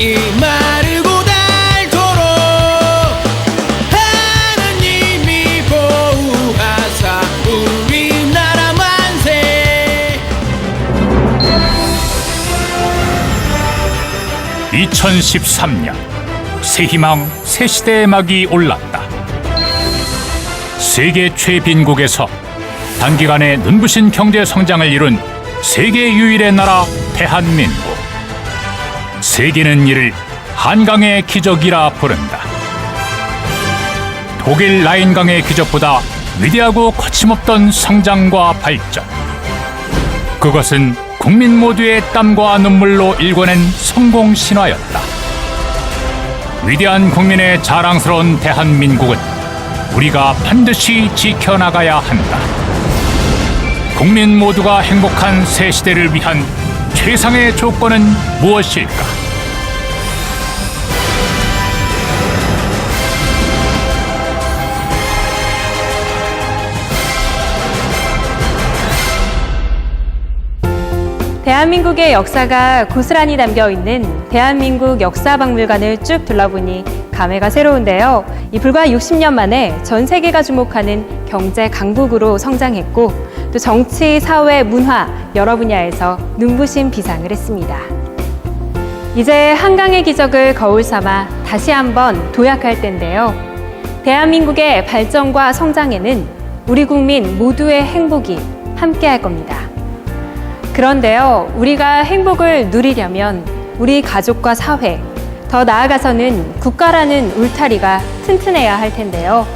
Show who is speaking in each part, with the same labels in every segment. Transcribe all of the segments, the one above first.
Speaker 1: 이 마르고 닳도록 하느님이 보호하사 우리나라 만세.
Speaker 2: 2013년 새 희망, 새 시대의 막이 올랐다. 세계 최빈국에서 단기간에 눈부신 경제 성장을 이룬 세계 유일의 나라 대한민국. 세계는 이를 한강의 기적이라 부른다. 독일 라인강의 기적보다 위대하고 거침없던 성장과 발전. 그것은 국민 모두의 땀과 눈물로 일궈낸 성공 신화였다. 위대한 국민의 자랑스러운 대한민국은 우리가 반드시 지켜나가야 한다. 국민 모두가 행복한 새 시대를 위한 최상의 조건은 무엇일까?
Speaker 3: 대한민국의 역사가 고스란히 담겨있는 대한민국 역사박물관을 쭉 둘러보니 감회가 새로운데요. 불과 60년 만에 전 세계가 주목하는 경제 강국으로 성장했고 또 정치, 사회, 문화 여러 분야에서 눈부신 비상을 했습니다. 이제 한강의 기적을 거울 삼아 다시 한번 도약할 때인데요. 대한민국의 발전과 성장에는 우리 국민 모두의 행복이 함께할 겁니다. 그런데요, 우리가 행복을 누리려면 우리 가족과 사회, 더 나아가서는 국가라는 울타리가 튼튼해야 할 텐데요.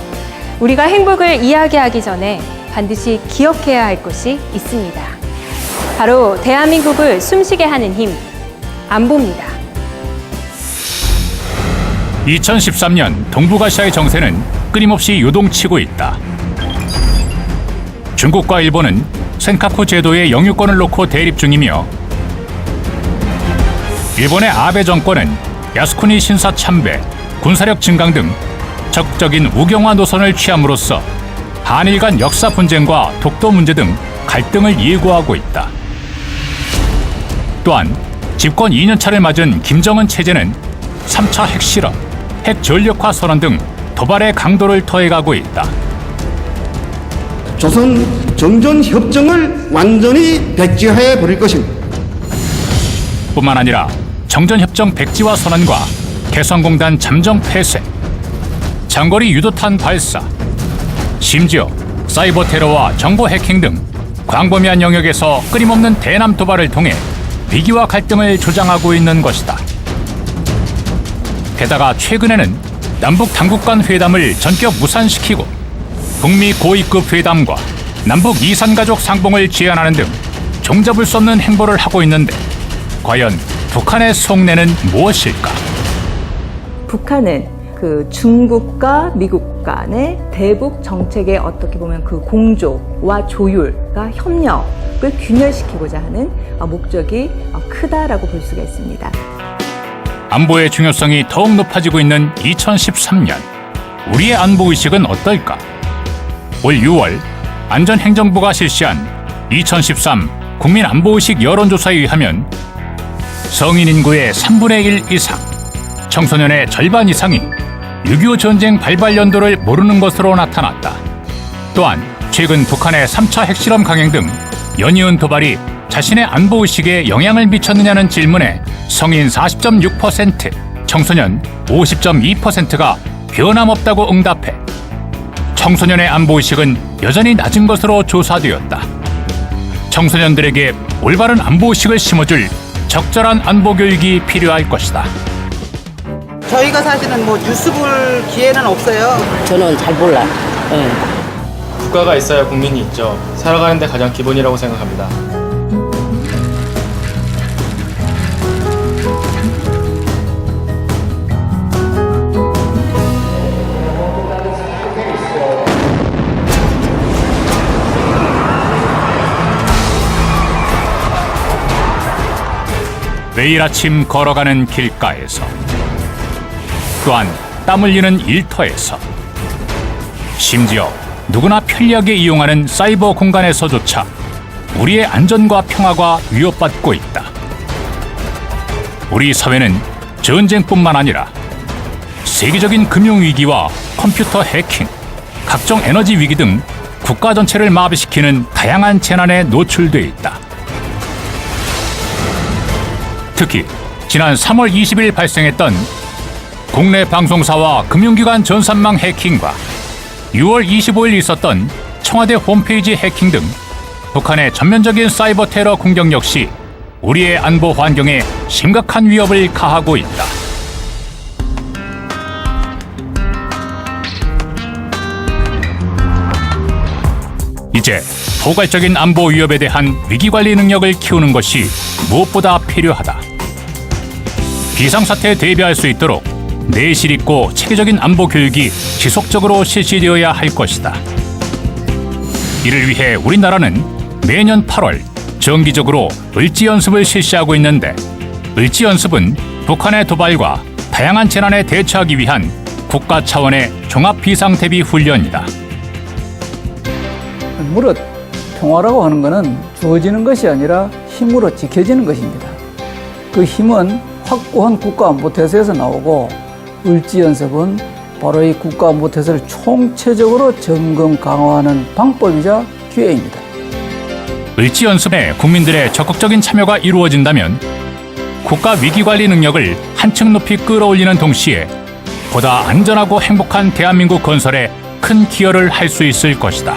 Speaker 3: 우리가 행복을 이야기하기 전에 반드시 기억해야 할 것이 있습니다. 바로 대한민국을 숨쉬게 하는 힘, 안보입니다.
Speaker 2: 2013년 동북아시아의 정세는 끊임없이 요동치고 있다. 중국과 일본은 센카쿠 제도의 영유권을 놓고 대립 중이며 일본의 아베 정권은 야스쿠니 신사 참배, 군사력 증강 등 적극적인 우경화 노선을 취함으로써 한일 간 역사 분쟁과 독도 문제 등 갈등을 예고하고 있다. 또한 집권 2년차를 맞은 김정은 체제는 3차 핵실험, 핵전력화 선언 등 도발의 강도를 더해가고 있다.
Speaker 4: 조선 정전 협정을 완전히 백지화해 버릴 것입니다.
Speaker 2: 뿐만 아니라 정전협정 백지화 선언과 개성공단 잠정 폐쇄, 장거리 유도탄 발사, 심지어 사이버 테러와 정보 해킹 등 광범위한 영역에서 끊임없는 대남 도발을 통해 위기와 갈등을 조장하고 있는 것이다. 게다가 최근에는 남북 당국 간 회담을 전격 무산시키고 북미 고위급 회담과 남북 이산가족 상봉을 제안하는 등 종잡을 수 없는 행보를 하고 있는데 과연 북한의 속내는 무엇일까?
Speaker 5: 북한은 그 중국과 미국 간의 대북 정책의 어떻게 보면 그 공조와 조율과 협력을 균열시키고자 하는 목적이 크다라고 볼 수가 있습니다.
Speaker 2: 안보의 중요성이 더욱 높아지고 있는 2013년, 우리의 안보의식은 어떨까? 올 6월 안전행정부가 실시한 2013 국민안보의식 여론조사에 의하면 성인 인구의 3분의 1 이상, 청소년의 절반 이상이 6.25 전쟁 발발 연도를 모르는 것으로 나타났다. 또한 최근 북한의 3차 핵실험 강행 등 연이은 도발이 자신의 안보의식에 영향을 미쳤느냐는 질문에 성인 40.6%, 청소년 50.2%가 변함없다고 응답해 청소년의 안보의식은 여전히 낮은 것으로 조사되었다. 청소년들에게 올바른 안보의식을 심어줄 적절한 안보교육이 필요할 것이다.
Speaker 6: 저희가 사실은 뉴스 볼 기회는 없어요.
Speaker 7: 저는 잘 몰라요. 네.
Speaker 8: 국가가 있어야 국민이 있죠. 살아가는 데 가장 기본이라고 생각합니다.
Speaker 2: 매일 아침 걸어가는 길가에서, 또한 땀 흘리는 일터에서, 심지어 누구나 편리하게 이용하는 사이버 공간에서조차 우리의 안전과 평화가 위협받고 있다. 우리 사회는 전쟁뿐만 아니라 세계적인 금융위기와 컴퓨터 해킹, 각종 에너지 위기 등 국가 전체를 마비시키는 다양한 재난에 노출돼 있다. 특히 지난 3월 20일 발생했던 국내 방송사와 금융기관 전산망 해킹과 6월 25일 있었던 청와대 홈페이지 해킹 등 북한의 전면적인 사이버 테러 공격 역시 우리의 안보 환경에 심각한 위협을 가하고 있다. 이제 포괄적인 안보 위협에 대한 위기관리 능력을 키우는 것이 무엇보다 필요하다. 비상사태에 대비할 수 있도록 내실 있고 체계적인 안보 교육이 지속적으로 실시되어야 할 것이다. 이를 위해 우리나라는 매년 8월 정기적으로 을지연습을 실시하고 있는데, 을지연습은 북한의 도발과 다양한 재난에 대처하기 위한 국가 차원의 종합비상대비 훈련이다.
Speaker 9: 무릇 평화라고 하는 것은 주어지는 것이 아니라 힘으로 지켜지는 것입니다. 그 힘은 확고한 국가안보태세에서 나오고, 을지연습은 바로 이 국가안보태세를 총체적으로 점검 강화하는 방법이자 기회입니다.
Speaker 2: 을지연습에 국민들의 적극적인 참여가 이루어진다면 국가 위기관리 능력을 한층 높이 끌어올리는 동시에 보다 안전하고 행복한 대한민국 건설에 큰 기여를 할 수 있을 것이다.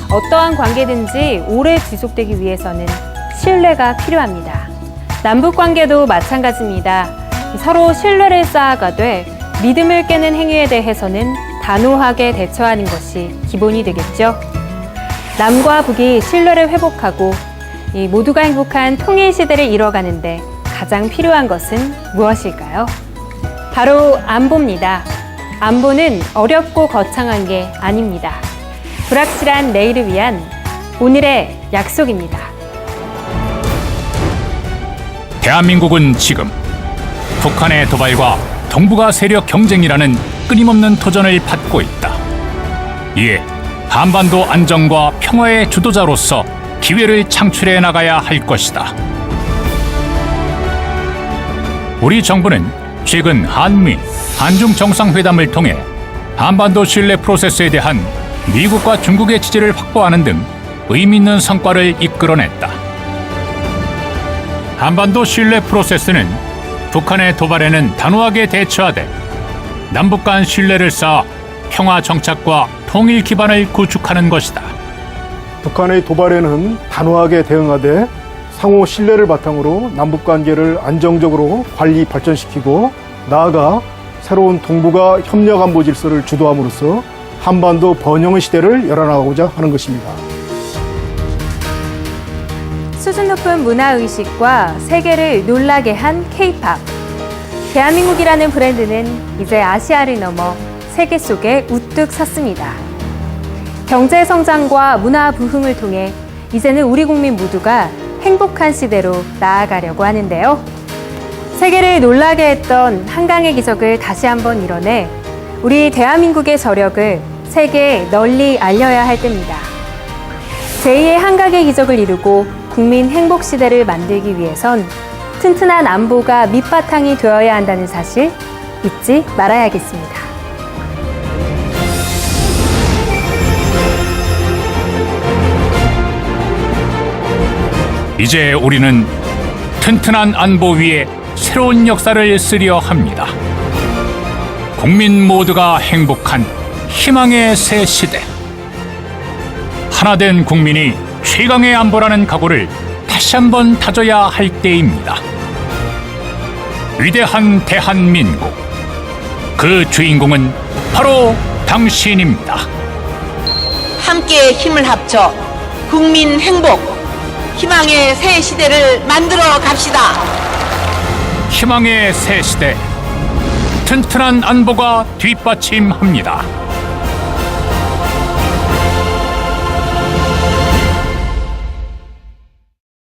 Speaker 3: 어떠한 관계든지 오래 지속되기 위해서는 신뢰가 필요합니다. 남북 관계도 마찬가지입니다. 서로 신뢰를 쌓아가되 믿음을 깨는 행위에 대해서는 단호하게 대처하는 것이 기본이 되겠죠. 남과 북이 신뢰를 회복하고 이 모두가 행복한 통일 시대를 이뤄가는데 가장 필요한 것은 무엇일까요? 바로 안보입니다. 안보는 어렵고 거창한 게 아닙니다. 불확실한 내일을 위한 오늘의 약속입니다.
Speaker 2: 대한민국은 지금 북한의 도발과 동북아 세력 경쟁이라는 끊임없는 도전을 받고 있다. 이에 한반도 안정과 평화의 주도자로서 기회를 창출해 나가야 할 것이다. 우리 정부는 최근 한미, 한중 정상회담을 통해 한반도 신뢰 프로세스에 대한 미국과 중국의 지지를 확보하는 등 의미 있는 성과를 이끌어냈다. 한반도 신뢰 프로세스는 북한의 도발에는 단호하게 대처하되 남북 간 신뢰를 쌓아 평화 정착과 통일 기반을 구축하는 것이다.
Speaker 10: 북한의 도발에는 단호하게 대응하되 상호 신뢰를 바탕으로 남북 관계를 안정적으로 관리 발전시키고, 나아가 새로운 동북아 협력 안보 질서를 주도함으로써 한반도 번영의 시대를 열어나가고자 하는 것입니다.
Speaker 3: 수준 높은 문화의식과 세계를 놀라게 한 K-팝. 대한민국이라는 브랜드는 이제 아시아를 넘어 세계 속에 우뚝 섰습니다. 경제 성장과 문화 부흥을 통해 이제는 우리 국민 모두가 행복한 시대로 나아가려고 하는데요. 세계를 놀라게 했던 한강의 기적을 다시 한번 이뤄내 우리 대한민국의 저력을 세계에 널리 알려야 할 때입니다. 제2의 한강의 기적을 이루고 국민 행복 시대를 만들기 위해선 튼튼한 안보가 밑바탕이 되어야 한다는 사실 잊지 말아야겠습니다.
Speaker 2: 이제 우리는 튼튼한 안보 위에 새로운 역사를 쓰려 합니다. 국민 모두가 행복한 희망의 새 시대. 하나된 국민이 최강의 안보라는 각오를 다시 한번 다져야 할 때입니다. 위대한 대한민국. 그 주인공은 바로 당신입니다.
Speaker 7: 함께 힘을 합쳐 국민 행복, 희망의 새 시대를 만들어 갑시다.
Speaker 2: 희망의 새 시대. 튼튼한 안보가 뒷받침합니다.